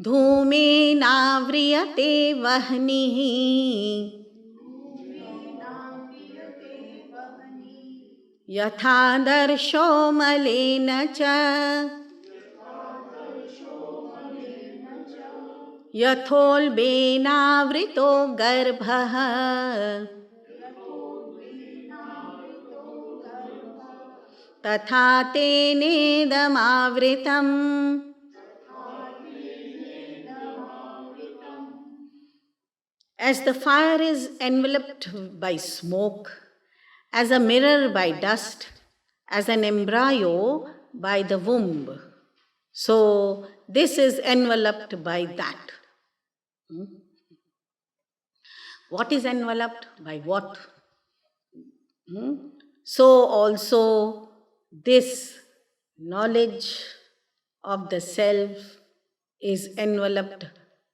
धूमेनाव्रियते वह्निः यथादर्शो मलेन च यथोल्बेनावृतो गर्भः तथा तेनेदमावृतम्. As the fire is enveloped by smoke, as a mirror by dust, as an embryo by the womb, so this is enveloped by that. What is enveloped by what? So also this knowledge of the self is enveloped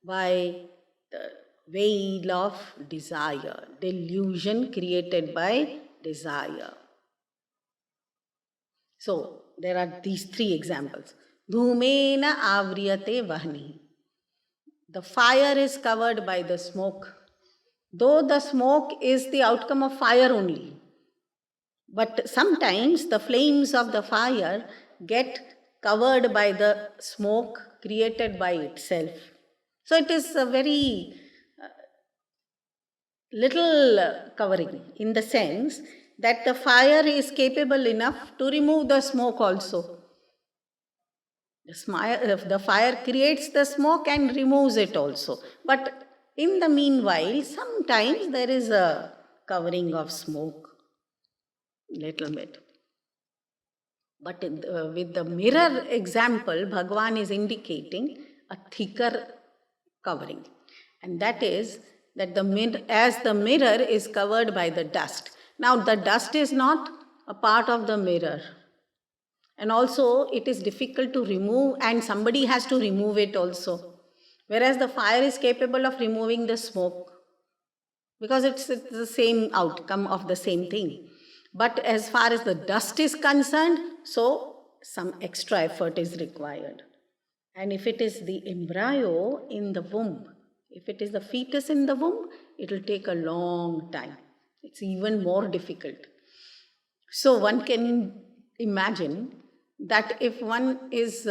by the veil of desire, delusion created by desire. So there are these three examples. Dhumena avriyate vahni. The fire is covered by the smoke, though the smoke is the outcome of fire only. But sometimes the flames of the fire get covered by the smoke created by itself. So it is a very little covering, in the sense that the fire is capable enough to remove the smoke also. The fire creates the smoke and removes it also. But in the meanwhile, sometimes there is a covering of smoke, little bit. But with the mirror example, Bhagavan is indicating a thicker covering. And that is that as the mirror is covered by the dust. Now the dust is not a part of the mirror. And also it is difficult to remove, and somebody has to remove it also. Whereas the fire is capable of removing the smoke, because it's the same outcome of the same thing. But as far as the dust is concerned, so some extra effort is required. And if it is the embryo in the womb, if it is the fetus in the womb, it will take a long time. It's even more difficult. So one can imagine that if one is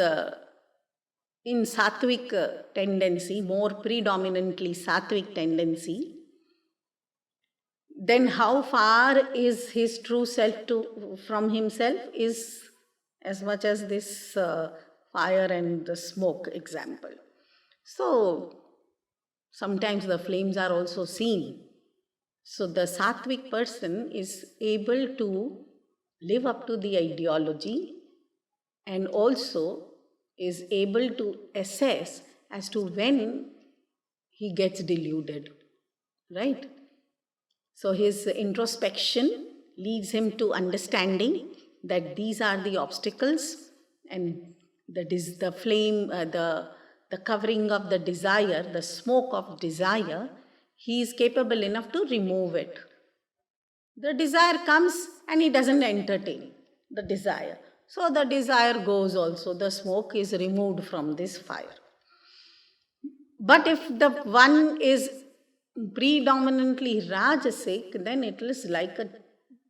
in sattvic tendency, more predominantly sattvic tendency, then how far is his true self from himself is as much as this fire and the smoke example. So sometimes the flames are also seen. So the sattvic person is able to live up to the ideology and also is able to assess as to when he gets deluded, right? So his introspection leads him to understanding that these are the obstacles, and the flame, the covering of the desire, the smoke of desire, he is capable enough to remove it. The desire comes and he doesn't entertain the desire. So the desire goes also, the smoke is removed from this fire. But if the one is predominantly rajasic, then it is like a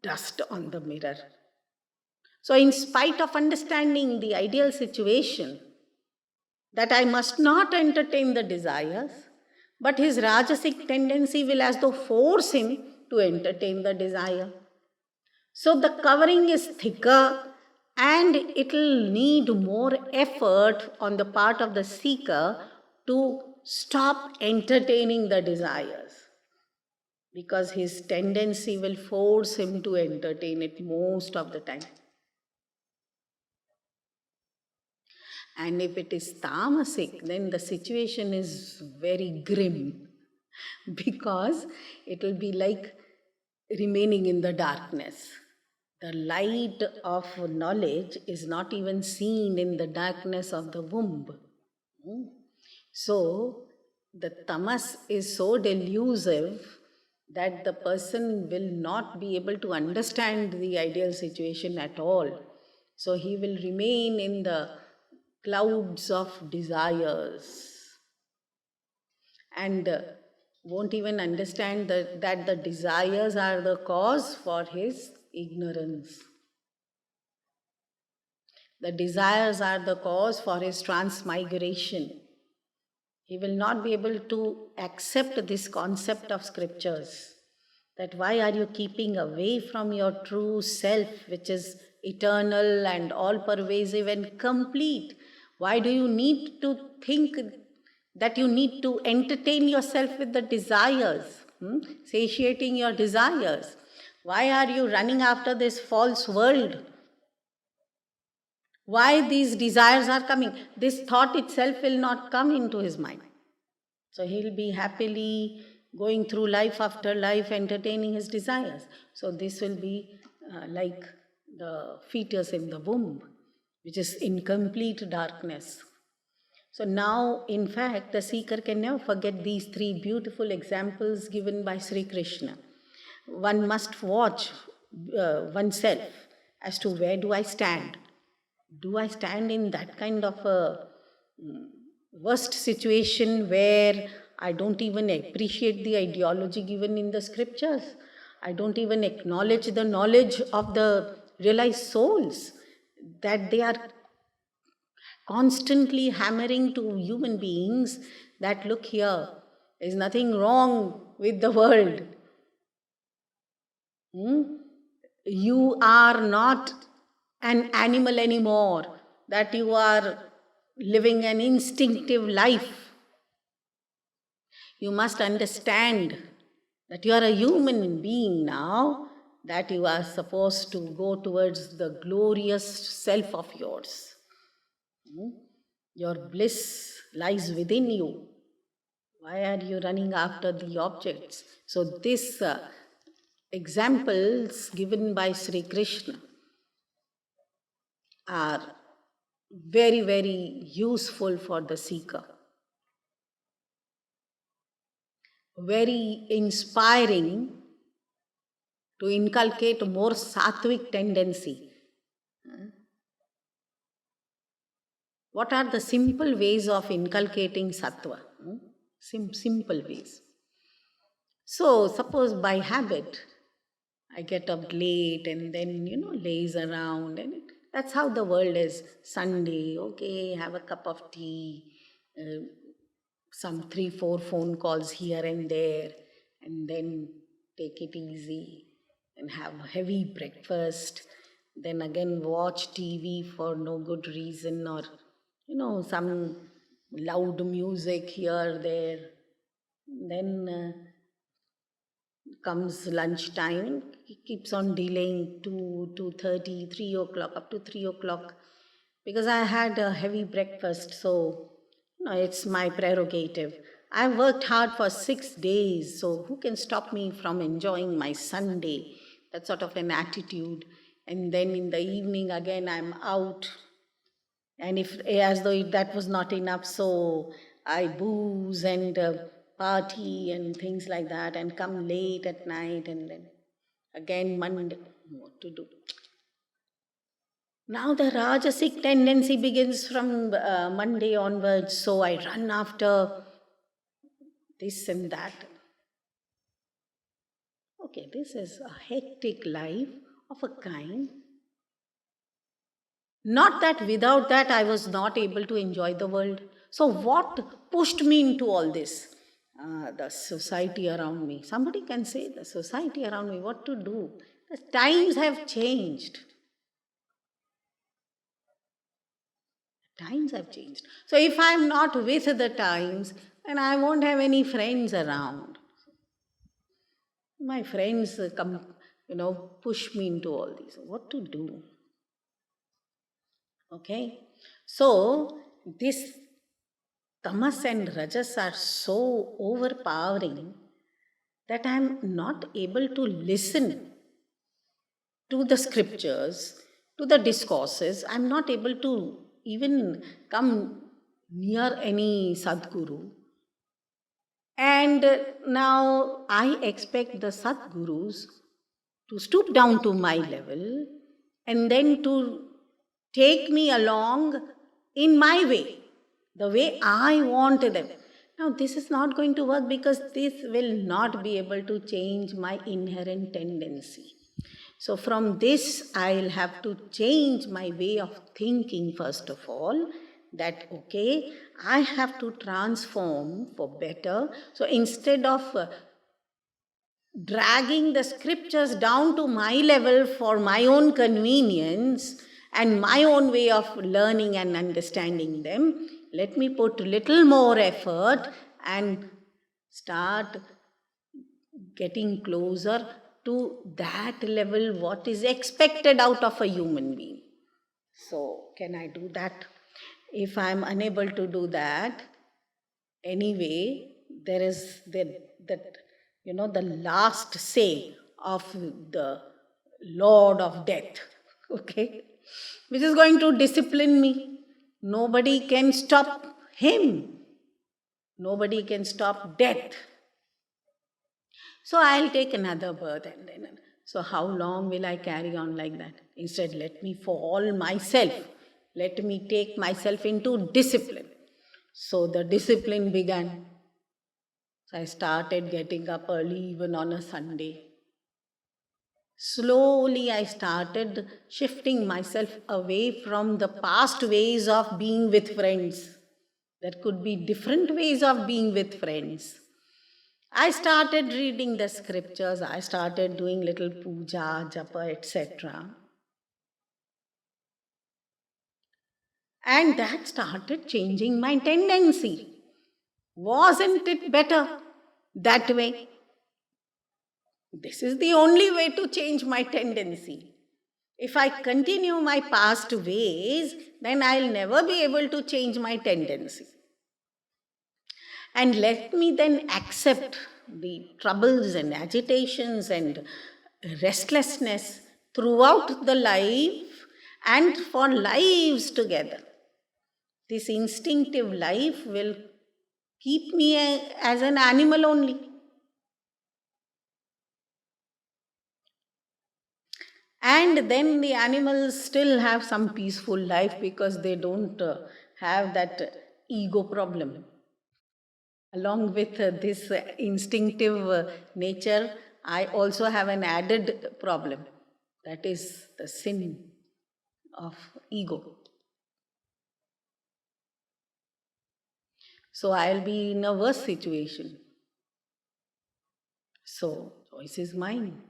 dust on the mirror. So in spite of understanding the ideal situation, that I must not entertain the desires, but his rajasic tendency will as though force him to entertain the desire. So the covering is thicker, and it will need more effort on the part of the seeker to stop entertaining the desires, because his tendency will force him to entertain it most of the time. And if it is tamasic, then the situation is very grim, because it will be like remaining in the darkness. The light of knowledge is not even seen in the darkness of the womb. So the tamas is so delusive that the person will not be able to understand the ideal situation at all. So he will remain in the clouds of desires. and won't even understand that the desires are the cause for his ignorance. The desires are the cause for his transmigration. He will not be able to accept this concept of scriptures. That why are you keeping away from your true self, which is eternal and all-pervasive and complete? Why do you need to think that you need to entertain yourself with the desires, satiating your desires? Why are you running after this false world? Why these desires are coming? This thought itself will not come into his mind. So he'll be happily going through life after life, entertaining his desires. So this will be like the fetus in the womb, which is in complete darkness. So now, in fact, the seeker can never forget these three beautiful examples given by Sri Krishna. One must watch oneself as to where do I stand? Do I stand in that kind of a worst situation where I don't even appreciate the ideology given in the scriptures? I don't even acknowledge the knowledge of the realized souls, that they are constantly hammering to human beings that look here, there is nothing wrong with the world. You are not an animal anymore, that you are living an instinctive life. You must understand that you are a human being now, that you are supposed to go towards the glorious self of yours. Your bliss lies within you. Why are you running after the objects? So these examples given by Sri Krishna are very, very useful for the seeker. Very inspiring to inculcate a more sattvic tendency. What are the simple ways of inculcating sattva? Simple ways. So, suppose by habit, I get up late and then, laze around, and that's how the world is. Sunday, okay, have a cup of tea, some 3-4 phone calls here and there, and then take it easy and have a heavy breakfast, then again watch TV for no good reason, or some loud music here, there. Then comes lunchtime, he keeps on delaying 2:30, 3 o'clock, up to 3 o'clock, because I had a heavy breakfast, so it's my prerogative. I worked hard for 6 days, so who can stop me from enjoying my Sunday? That sort of an attitude. And then in the evening again I'm out. And if, as though that was not enough, so I booze and party and things like that, and come late at night, and then again Monday, what to do? Now the Rajasic tendency begins from Monday onwards, so I run after this and that. Okay, this is a hectic life of a kind. Not that without that I was not able to enjoy the world. So what pushed me into all this? The society around me. Somebody can say, the society around me, what to do? The times have changed. Times have changed. So if I am not with the times, then I won't have any friends around. My friends come, push me into all this. What to do? Okay? So this tamas and rajas are so overpowering that I am not able to listen to the scriptures, to the discourses. I am not able to even come near any Sadguru. And now I expect the Sadgurus to stoop down to my level and then to take me along in my way, the way I want them. Now, this is not going to work because this will not be able to change my inherent tendency. So from this, I'll have to change my way of thinking first of all, that okay, I have to transform for better. So instead of dragging the scriptures down to my level for my own convenience and my own way of learning and understanding them, let me put little more effort and start getting closer to that level, what is expected out of a human being. So, can I do that? If I am unable to do that, anyway, there is that the last say of the Lord of Death, okay, which is going to discipline me. Nobody can stop him. Nobody can stop death. So I'll take another birth and then. So how long will I carry on like that? Instead, let me fall myself. Let me take myself into discipline. So the discipline began. So I started getting up early even on a Sunday. Slowly I started shifting myself away from the past ways of being with friends. There could be different ways of being with friends. I started reading the scriptures, I started doing little puja, japa, etc. And that started changing my tendency. Wasn't it better that way? This is the only way to change my tendency. If I continue my past ways, then I'll never be able to change my tendency. And let me then accept the troubles and agitations and restlessness throughout the life and for lives together. This instinctive life will keep me as an animal only. And then the animals still have some peaceful life because they don't have that ego problem. Along with this instinctive nature, I also have an added problem. That is the sin of ego. So I'll be in a worse situation. So choice is mine.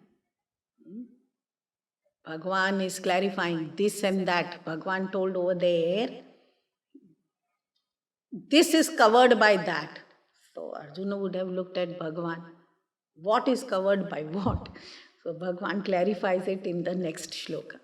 Bhagavan is clarifying this and that. Bhagavan told over there, this is covered by that. So Arjuna would have looked at Bhagavan. What is covered by what? So Bhagavan clarifies it in the next shloka.